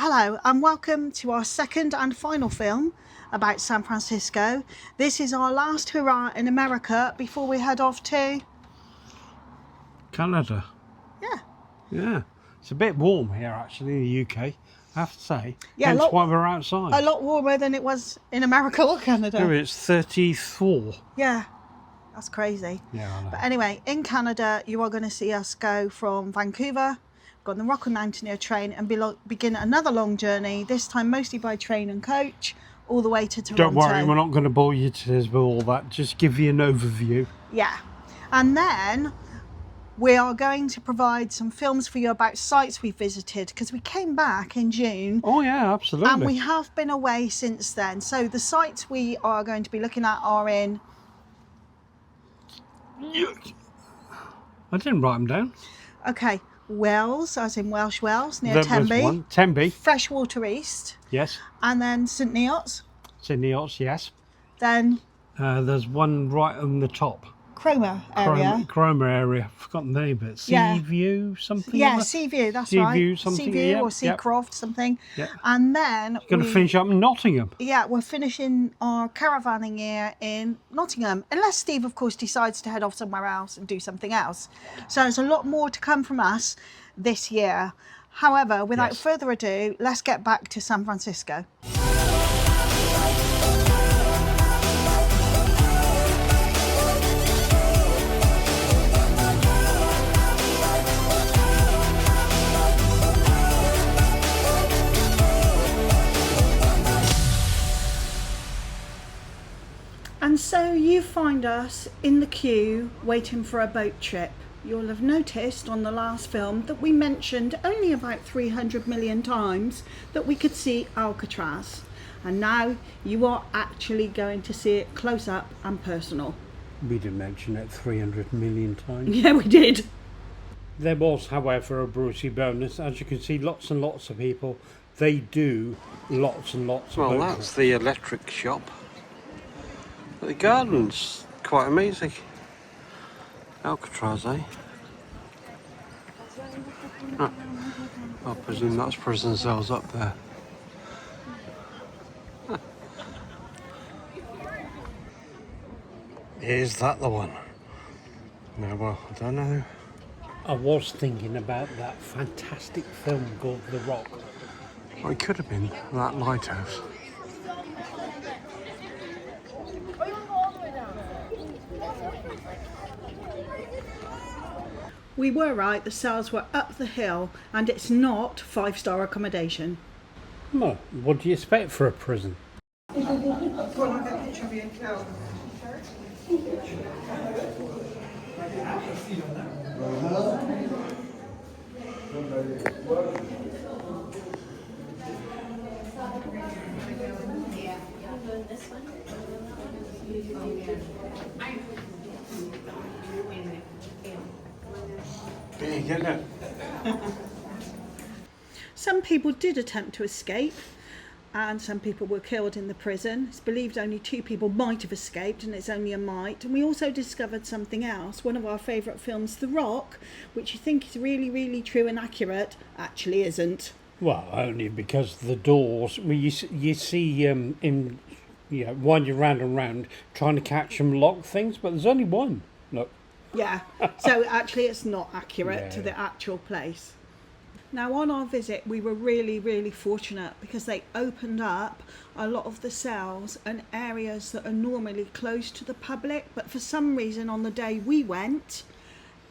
Hello and welcome to our second and final film about San Francisco. This is our last hurrah in America before we head off to Canada. Yeah, it's a bit warm here actually in the UK, I have to say. Yeah, hence why we're outside. A lot warmer than it was in America or Canada. No, it's 34. Yeah, that's crazy. Yeah, I know. But anyway, in Canada you are going to see us go from Vancouver, go on the Rocky Mountaineer train and begin another long journey, this time mostly by train and coach, all the way to Toronto. Don't worry, we're not going to bore you to tears with all that, just give you an overview. Yeah, and then we are going to provide some films for you about sites we visited, because we came back in June. Oh yeah, absolutely. And we have been away since then. So the sites we are going to be looking at are in... I didn't write them down. Okay, Wells, as in Welsh Wells, near There Tenby. was one. Tenby. Freshwater East. Yes. And then St Neots. St Neots, yes. Then there's one right on the top. Cromer area. Cromer area. I've forgotten the name of it. Seaview something? Yeah, Seaview, that's right. Seaview something. Seaview yeah, or Seacroft something. Yeah. And then Going to finish up in Nottingham. Yeah, we're finishing our caravanning year in Nottingham. Unless Steve, of course, decides to head off somewhere else and do something else. So there's a lot more to come from us this year. However, without further ado, let's get back to San Francisco. And so you find us in the queue waiting for a boat trip. You'll have noticed on the last film that we mentioned only about 300 million times that we could see Alcatraz. And now you are actually going to see it close up and personal. We did mention it 300 million times. Yeah, we did. There was, however, a Brucey bonus. As you can see, lots and lots of people, they do lots and lots of Well, that's the electric shop. But the garden's quite amazing. Alcatraz, eh? Huh. I presume that's prison cells up there. Huh. Is that the one? No, well, I don't know. I was thinking about that fantastic film called The Rock. Well, it could have been that lighthouse. We were right, the cells were up the hill and it's not 5-star accommodation. Well, what do you expect for a prison? Big, isn't it? Some people did attempt to escape and some people were killed in the prison. It's believed only 2 people might have escaped, and it's only a might. And we also discovered something else. One of our favourite films, The Rock, which you think is really, really true and accurate, actually isn't. Well, only because the doors, well, you see in, while you're round and round trying to catch them lock things, but there's only one. Look. Yeah, so actually it's not accurate to the actual place. Now on our visit we were really, really fortunate because they opened up a lot of the cells and areas that are normally closed to the public, but for some reason on the day we went,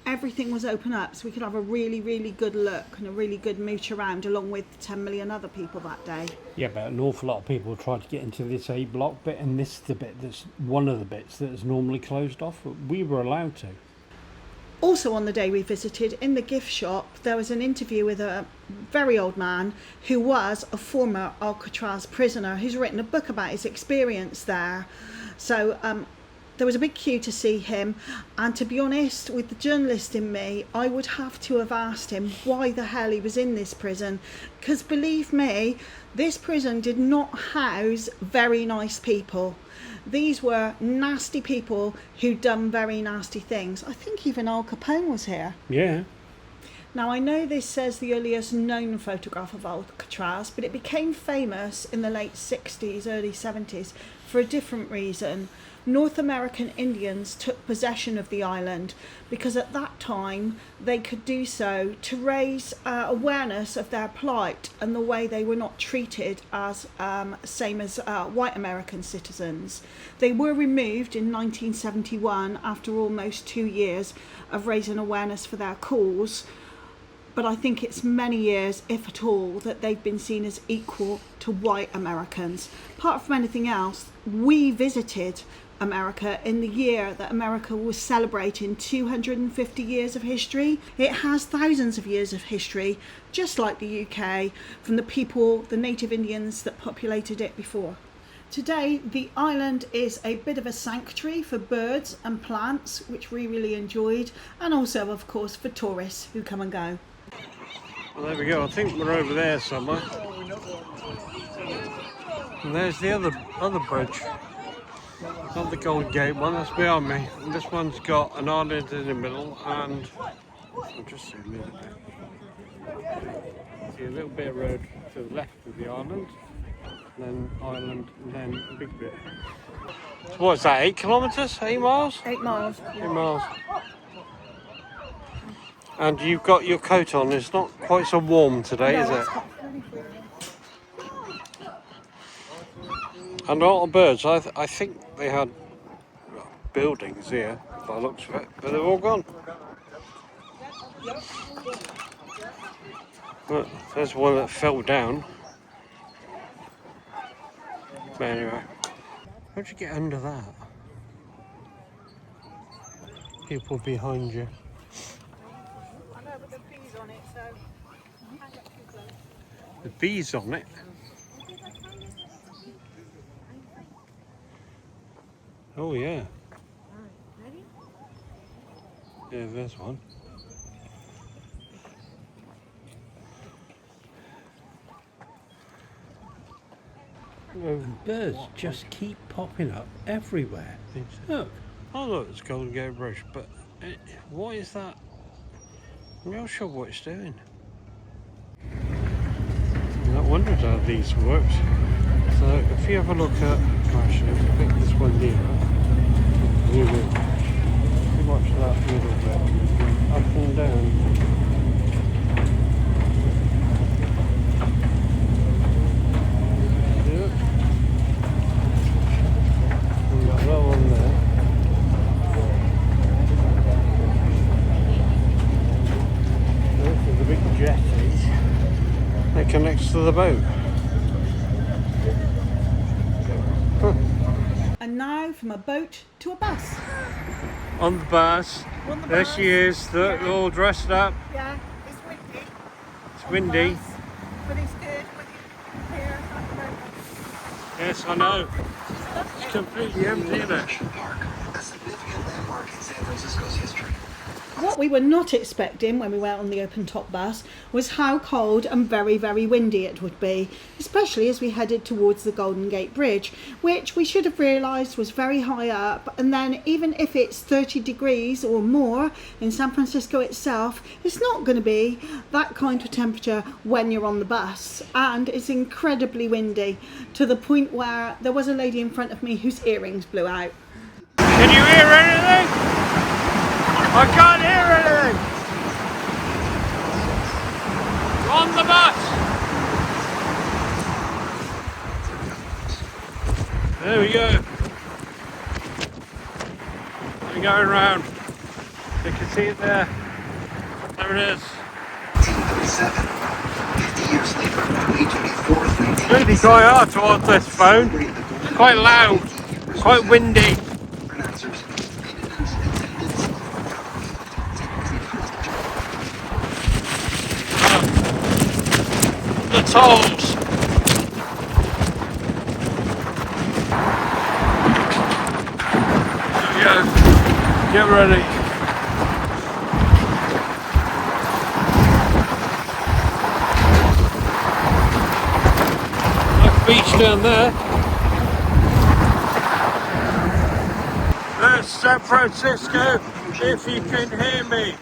everything was open up so we could have a really, really good look and a really good mooch around along with 10 million other people that day. Yeah, but an awful lot of people tried to get into this A block bit, and this is the bit that's one of the bits that's normally closed off. We were allowed to. Also on the day we visited, in the gift shop, there was an interview with a very old man who was a former Alcatraz prisoner who's written a book about his experience there. So there was a big queue to see him, and to be honest, with the journalist in me, I would have to have asked him why the hell he was in this prison, because believe me, this prison did not house very nice people. These were nasty people who'd done very nasty things. I think even Al Capone was here. Yeah. Now I know this says the earliest known photograph of Alcatraz, but it became famous in the late 60s, early 70s for a different reason. North American Indians took possession of the island because at that time they could do so to raise awareness of their plight and the way they were not treated as same as white American citizens. They were removed in 1971 after almost 2 years of raising awareness for their cause, but I think it's many years, if at all, that they've been seen as equal to white Americans. Apart from anything else, we visited America in the year that America was celebrating 250 years of history. It has thousands of years of history, just like the UK, from the people, the native Indians that populated it before. Today, the island is a bit of a sanctuary for birds and plants, which we really enjoyed, and also, of course, for tourists who come and go. Well, there we go. I think we're over there somewhere. And there's the other bridge. Not the Golden Gate one, that's behind me. And this one's got an island in the middle, and I'll just zoom in a bit. See a little bit of road to the left of the island, then island, and then a big bit. So what is that, 8 kilometres? 8 miles? 8 miles. 8 miles. And you've got your coat on, it's not quite so warm today, is it? And a lot of birds. I think they had buildings here, by the looks of it, but they're all gone. Look, there's one that fell down. But anyway, how'd you get under that? People behind you. I know, but the bees on it, so I can't get too close. The bees on it. Oh yeah. Ready? Yeah, there's one. Birds just keep popping up everywhere. Look. Oh look, it's Golden Gate Bridge, but what is that? I'm not sure what it's doing. I wondered how these worked. So if you have a look at, actually, I think this one here. Zoom in. If you watch that middle bit, up and down. Yeah. We've got that one there. This is a big jetty that connects to the boat. And now from a boat to a bus. On the bus. On the There bus. she is, Yeah. all dressed up. Yeah, it's windy. It's windy. Bus, but it's good when you hear at the moment. Yes, I know. It's completely empty, isn't it? Park, a significant landmark in San Francisco's history. What we were not expecting when we went on the open top bus was how cold and very, very windy it would be, especially as we headed towards the Golden Gate Bridge, which we should have realised was very high up. And then even if it's 30 degrees or more in San Francisco itself, it's not going to be that kind of temperature when you're on the bus. And it's incredibly windy to the point where there was a lady in front of me whose earrings blew out. Can you hear anything? I can't hear anything. On the bus. There we go. We're going round. You can see it there. There it is. 1837. 50 years later, on May 24th, It's really quite hard to hold this phone. It's quite loud. Quite windy. Pronouncers The tolls. There we go. Get ready. Nice beach down there. There's San Francisco, if you can hear me.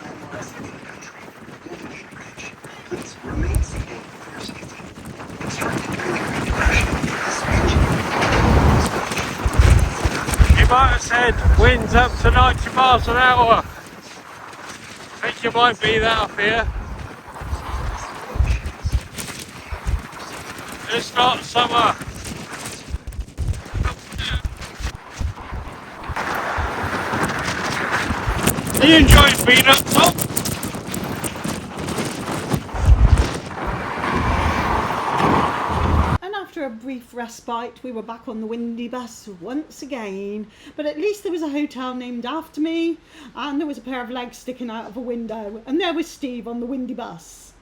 You might have said winds up to 90 miles an hour. I think you might be that up here. It's not summer. He enjoys being up top. And after a brief respite, we were back on the windy bus once again. But at least there was a hotel named after me, and there was a pair of legs sticking out of a window, and there was Steve on the windy bus.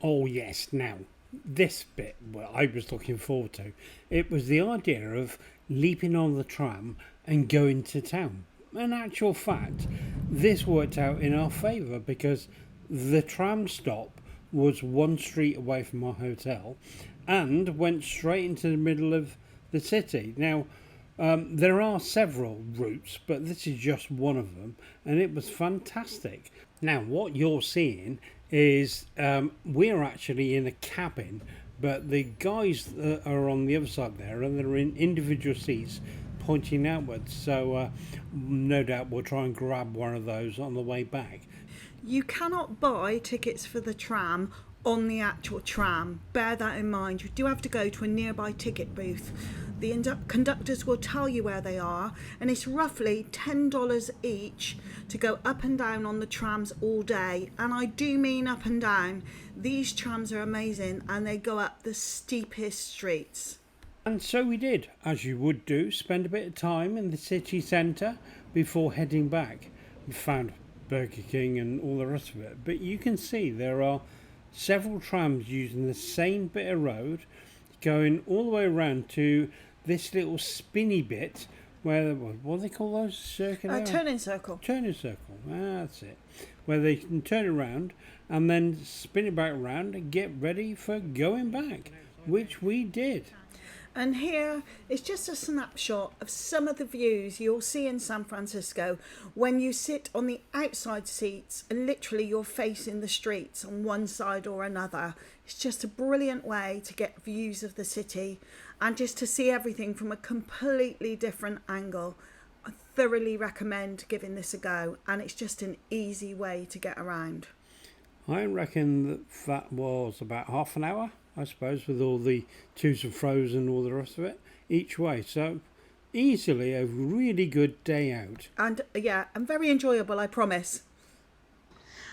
Oh yes, now this bit what I was looking forward to. It was the idea of leaping on the tram and going to town. In actual fact, this worked out in our favour because the tram stop was one street away from our hotel and went straight into the middle of the city. Now, there are several routes, but this is just one of them, and it was fantastic. Now, what you're seeing is we're actually in a cabin, but the guys that are on the other side there, and they're in individual seats pointing outwards, so no doubt we'll try and grab one of those on the way back. You cannot buy tickets for the tram on the actual tram. Bear that in mind. You do have to go to a nearby ticket booth. The conductors will tell you where they are, and it's roughly $10 each to go up and down on the trams all day. And I do mean up and down. These trams are amazing, and they go up the steepest streets. And so we did, as you would do, spend a bit of time in the city centre before heading back. We found Burger King and all the rest of it, but you can see there are several trams using the same bit of road going all the way around to this little spinny bit where, what do they call those? Circular? Turning circle. Turning circle, that's it. Where they can turn around and then spin it back around and get ready for going back, which we did. And here is just a snapshot of some of the views you'll see in San Francisco when you sit on the outside seats and literally you're facing the streets on one side or another. It's just a brilliant way to get views of the city and just to see everything from a completely different angle. I thoroughly recommend giving this a go, and it's just an easy way to get around. I reckon that was about half an hour, I suppose, with all the to's and fro's and all the rest of it each way. So easily a really good day out. And yeah, and very enjoyable, I promise.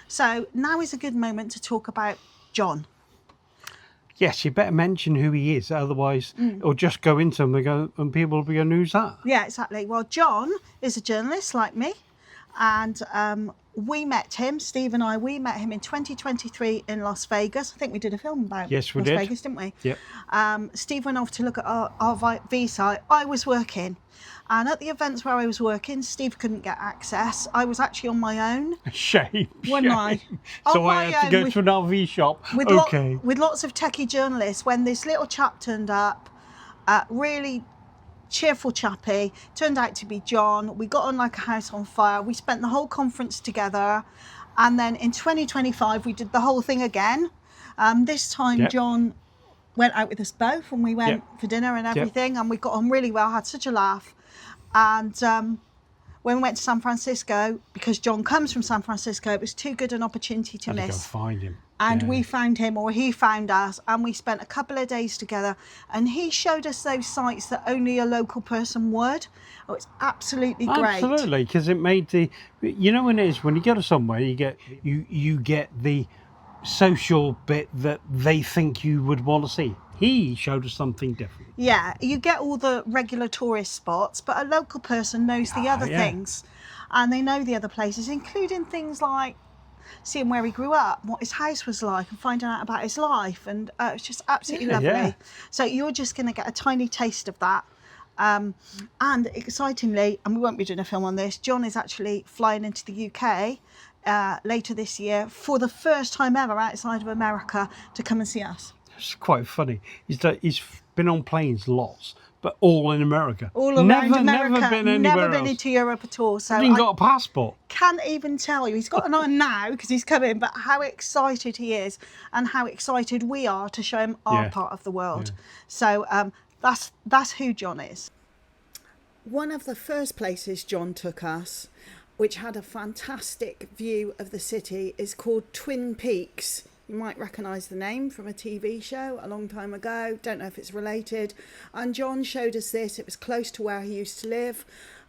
So now is a good moment to talk about John. Yes, you better mention who he is, otherwise it'll just go into them and people will be going, who's that? Yeah, exactly. Well, John is a journalist like me, and we met him, Steve and I, we met him in 2023 in Las Vegas. I think we did a film about Yes, we Las did. Vegas, didn't we? Yep. Steve went off to look at our visa. I was working. And at the events where I was working, Steve couldn't get access. I was actually on my own. Shame. Wasn't I? So On I my had to own go to an RV shop. with Okay. with lots of techie journalists, when this little chap turned up, really cheerful chappy, turned out to be John. We got on like a house on fire. We spent the whole conference together, and then in 2025 we did the whole thing again. This time Yep. John went out with us both, and we went Yep. for dinner and everything, and we got on really well, had such a laugh. And when we went to San Francisco, because John comes from San Francisco, it was too good an opportunity to Had to go miss. find him. And Yeah. we found him, or he found us, and we spent a couple of days together, and he showed us those sites that only a local person would. Oh, it's absolutely great. Absolutely, because it made the, you know, when it is when you go to somewhere, you get the social bit that they think you would want to see. He showed us something different. Yeah, you get all the regular tourist spots, but a local person knows the other yeah. things, and they know the other places, including things like seeing where he grew up, what his house was like, and finding out about his life, and it's just absolutely lovely. Yeah. So you're just going to get a tiny taste of that. And excitingly, and we won't be doing a film on this, John is actually flying into the UK later this year for the first time ever outside of America to come and see us. It's quite funny. He's been on planes lots, but all in America. All around America, Never been anywhere never been else. into Europe at all. So He ain't I got a passport. can't even tell you. He's got an on now because he's coming, but how excited he is, and how excited we are to show him our Yeah. part of the world. Yeah. So that's who John is. one of the first places John took us, which had a fantastic view of the city, is called Twin Peaks. You might recognise the name from a TV show a long time ago. Don't know if it's related. And John showed us this. It was close to where he used to live.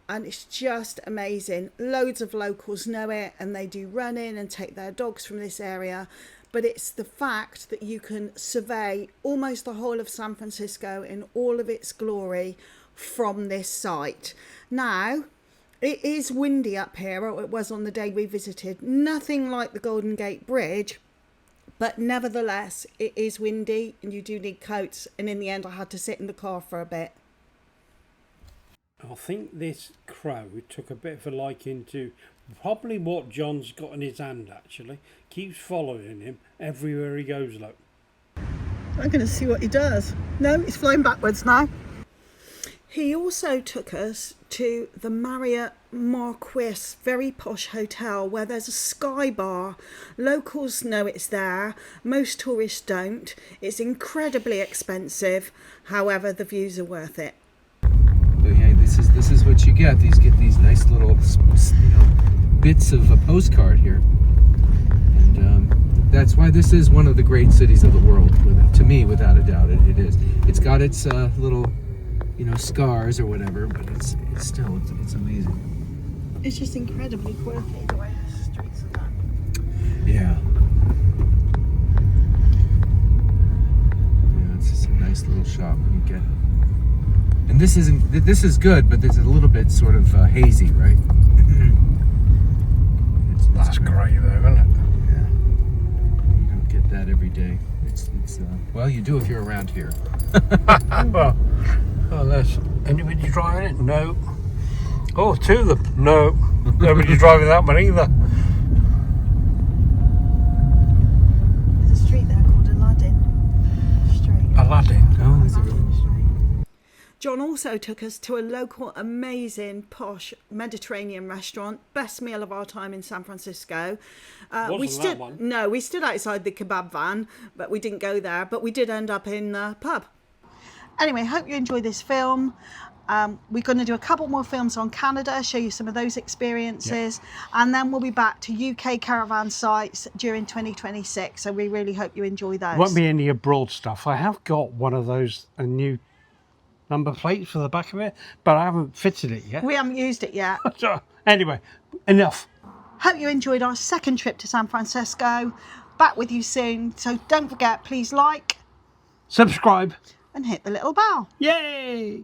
And it's just amazing. Loads of locals know it and they do run in and take their dogs from this area. But it's the fact that you can survey almost the whole of San Francisco in all of its glory from this site. Now, it is windy up here, or it was on the day we visited. Nothing like the Golden Gate Bridge, but nevertheless, it is windy and you do need coats. And in the end, I had to sit in the car for a bit. I think this crow took a bit of a liking to probably what John's got in his hand, actually. Keeps following him everywhere he goes, look. I'm going to see what he does. No, he's flying backwards now. He also took us to the Marriott Marquis, very posh hotel, where there's a sky bar. Locals know it's there. Most tourists don't. It's incredibly expensive. However, the views are worth it. But yeah, this is what you get. These nice little, bits of a postcard here, and that's why this is one of the great cities of the world. To me, without a doubt, it is. It's got its little, scars or whatever, but it's still it's amazing. It's just incredibly quirky the way the streets are done. Yeah. Yeah, it's just a nice little shop when you get. And this is good, but it's a little bit sort of hazy, right? That's great though, isn't it? Yeah. You don't get that every day. It's well, you do if you're around here. Well, there's anybody driving it? No. Oh, two of them? No. Nobody's driving that one either. There's a street there called Aladdin Street. Aladdin. Oh, is it really? John also took us to a local amazing posh Mediterranean restaurant, best meal of our time in San Francisco. We stood outside the kebab van, but we didn't go there, but we did end up in the pub. Anyway, hope you enjoyed this film. We're going to do a couple more films on Canada, show you some of those experiences, and then we'll be back to UK caravan sites during 2026, so we really hope you enjoy those. Won't be any abroad stuff. I have got one of those, a new number plate for the back of it, but I haven't fitted it yet. We haven't used it yet. So, anyway, enough. Hope you enjoyed our second trip to San Francisco. Back with you soon. So don't forget, please like, Subscribe. and hit the little bell. Yay!